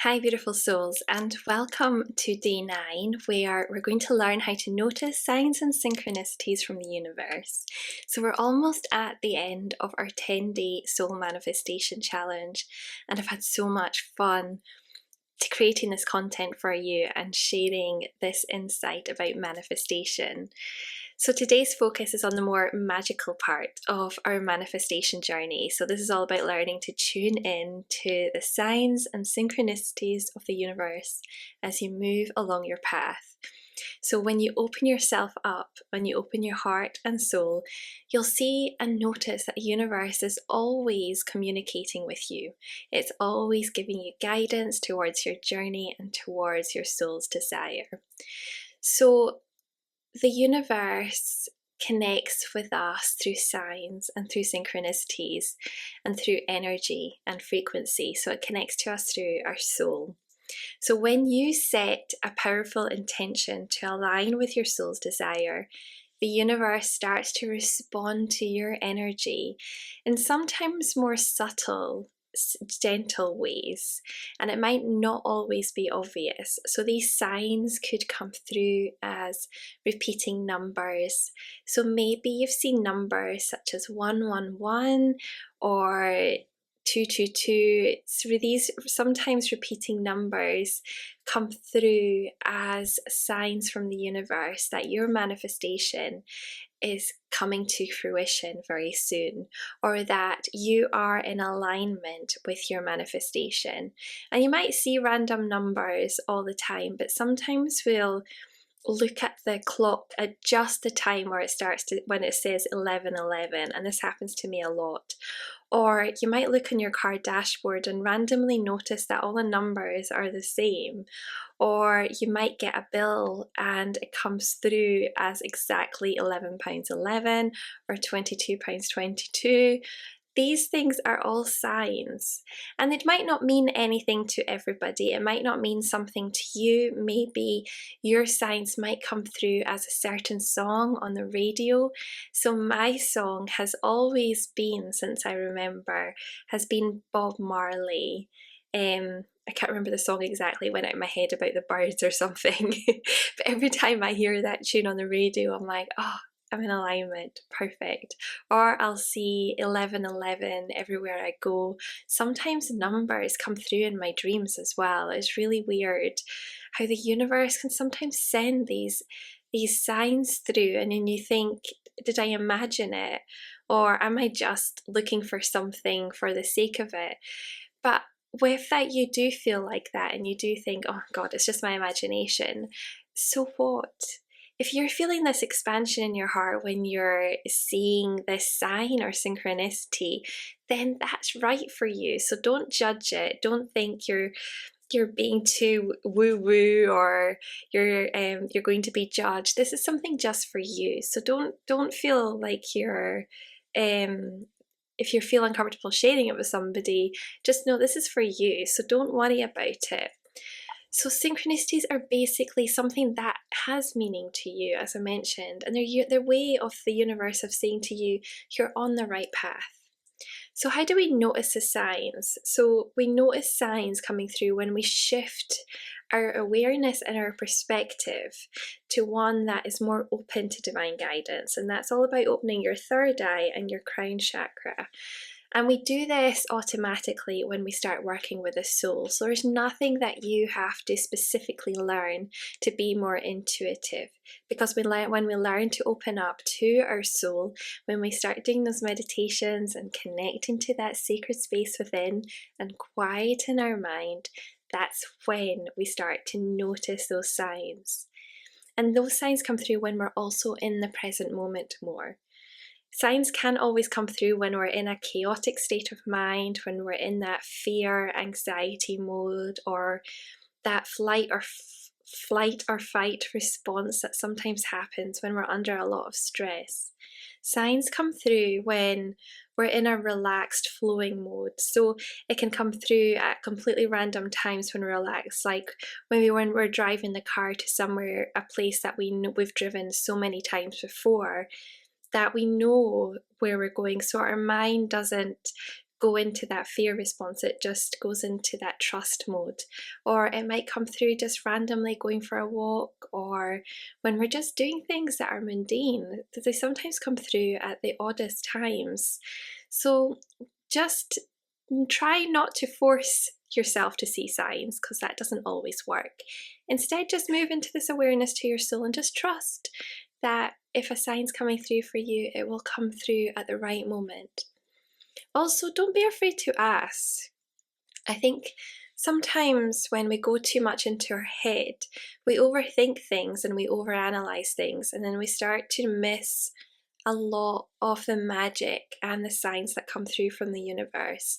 Hi, beautiful souls, and welcome to day 9, where we're going to learn how to notice signs and synchronicities from the universe. So, we're almost at the end of our 10-day soul manifestation challenge, and I've had so much fun creating this content for you and sharing this insight about manifestation. So today's focus is on the more magical part of our manifestation journey. So this is all about learning to tune in to the signs and synchronicities of the universe as you move along your path. So when you open yourself up, when you open your heart and soul, you'll see and notice that the universe is always communicating with you. It's always giving you guidance towards your journey and towards your soul's desire. So the universe connects with us through signs and through synchronicities and through energy and frequency. So it connects to us through our soul. So when you set a powerful intention to align with your soul's desire, the universe starts to respond to your energy in sometimes more subtle, gentle ways, and it might not always be obvious. So these signs could come through as repeating numbers. So maybe you've seen numbers such as 111 or 222. So these sometimes repeating numbers come through as signs from the universe that your manifestation is coming to fruition very soon, or that you are in alignment with your manifestation. And you might see random numbers all the time, but sometimes we'll look at the clock at just the time where it starts to, when it says 11:11, and this happens to me a lot. Or you might look on your car dashboard and randomly notice that all the numbers are the same. Or you might get a bill and it comes through as exactly £11.11 or £22.22. These things are all signs, and it might not mean anything to everybody. It might not mean something to you. Maybe your signs might come through as a certain song on the radio. So my song has always been, since I remember, has been Bob Marley. I can't remember the song exactly, went out of my head about the birds or something. But every time I hear that tune on the radio, I'm like, oh, I'm in alignment, perfect. Or I'll see 11:11 everywhere I go. Sometimes numbers come through in my dreams as well. It's really weird how the universe can sometimes send these signs through, and then you think, did I imagine it? Or am I just looking for something for the sake of it? But with that, you do feel like that and you do think, oh God, it's just my imagination. So what? If you're feeling this expansion in your heart when you're seeing this sign or synchronicity, then that's right for you. So don't judge it. Don't think you're being too woo-woo or you're going to be judged. This is something just for you. So don't feel like you're if you feel uncomfortable sharing it with somebody, just know this is for you. So don't worry about it. So synchronicities are basically something that has meaning to you, as I mentioned, and they're their way of the universe of saying to you, you're on the right path. So how do we notice the signs? So we notice signs coming through when we shift our awareness and our perspective to one that is more open to divine guidance. And that's all about opening your third eye and your crown chakra. And we do this automatically when we start working with the soul. So there's nothing that you have to specifically learn to be more intuitive. Because when we learn to open up to our soul, when we start doing those meditations and connecting to that sacred space within and quieten our mind, that's when we start to notice those signs. And those signs come through when we're also in the present moment more. Signs can always come through when we're in a chaotic state of mind, when we're in that fear, anxiety mode, or that flight or fight response that sometimes happens when we're under a lot of stress. Signs come through when we're in a relaxed flowing mode. So it can come through at completely random times when we're relaxed, like maybe when we're driving the car to somewhere, a place that we've driven so many times before, that we know where we're going, so our mind doesn't go into that fear response, it just goes into that trust mode. Or it might come through just randomly going for a walk, or when we're just doing things that are mundane. They sometimes come through at the oddest times. So just try not to force yourself to see signs, because that doesn't always work. Instead, just move into this awareness to your soul and just trust that if a sign's coming through for you, it will come through at the right moment. Also, don't be afraid to ask. I think sometimes when we go too much into our head, we overthink things and we overanalyze things, and then we start to miss a lot of the magic and the signs that come through from the universe.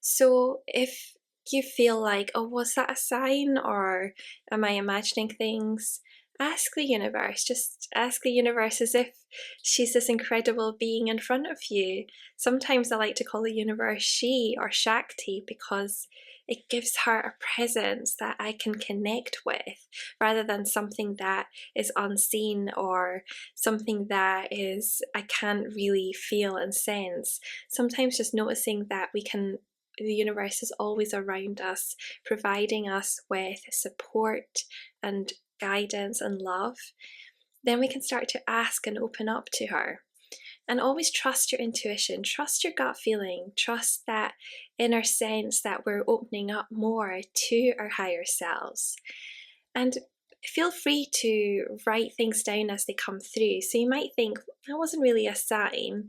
So if you feel like, oh, was that a sign, or am I imagining things? Ask the universe. Just ask the universe as if she's this incredible being in front of you. Sometimes I like to call the universe she or Shakti, because it gives her a presence that I can connect with, rather than something that is unseen or something that I can't really feel and sense. Sometimes just noticing that the universe is always around us, providing us with support and guidance and love, then we can start to ask and open up to her. And always trust your intuition, trust your gut feeling, trust that inner sense that we're opening up more to our higher selves. And feel free to write things down as they come through. So you might think, that wasn't really a sign,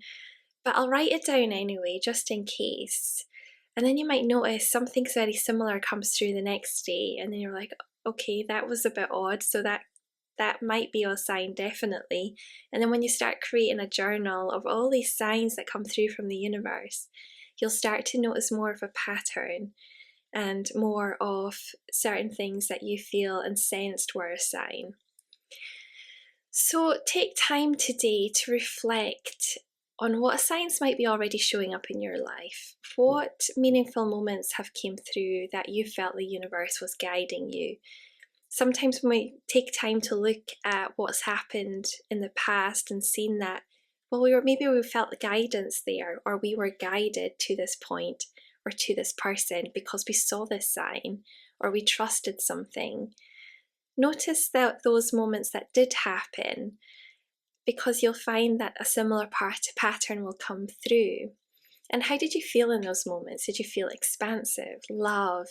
but I'll write it down anyway, just in case. And then you might notice something very similar comes through the next day, and then you're like, okay, that was a bit odd, so that might be a sign, definitely. And then when you start creating a journal of all these signs that come through from the universe, you'll start to notice more of a pattern and more of certain things that you feel and sensed were a sign. So take time today to reflect on what signs might be already showing up in your life. What meaningful moments have came through that you felt the universe was guiding you? Sometimes when we take time to look at what's happened in the past and seen that, well, maybe we felt the guidance there, or we were guided to this point or to this person because we saw this sign or we trusted something. Notice that those moments that did happen, because you'll find that a similar pattern will come through. And how did you feel in those moments? Did you feel expansive, love,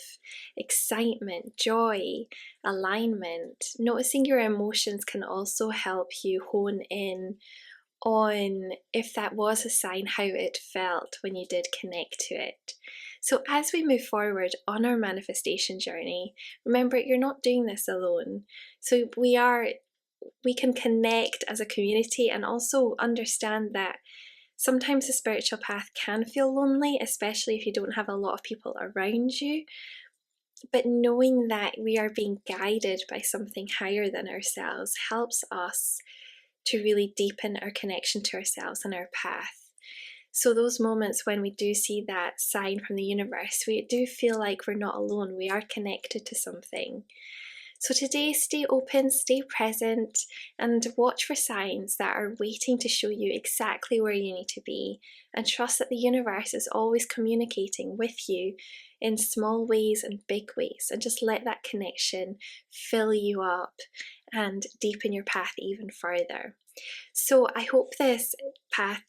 excitement, joy, alignment? Noticing your emotions can also help you hone in on, if that was a sign, how it felt when you did connect to it. So as we move forward on our manifestation journey, remember, you're not doing this alone. So we can connect as a community, and also understand that sometimes the spiritual path can feel lonely, especially if you don't have a lot of people around you. But knowing that we are being guided by something higher than ourselves helps us to really deepen our connection to ourselves and our path. So those moments when we do see that sign from the universe, we do feel like we're not alone. We are connected to something. So today, stay open, stay present, and watch for signs that are waiting to show you exactly where you need to be, and trust that the universe is always communicating with you in small ways and big ways, and just let that connection fill you up and deepen your path even further. So I hope this path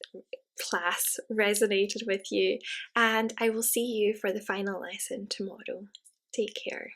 class resonated with you, and I will see you for the final lesson tomorrow. Take care.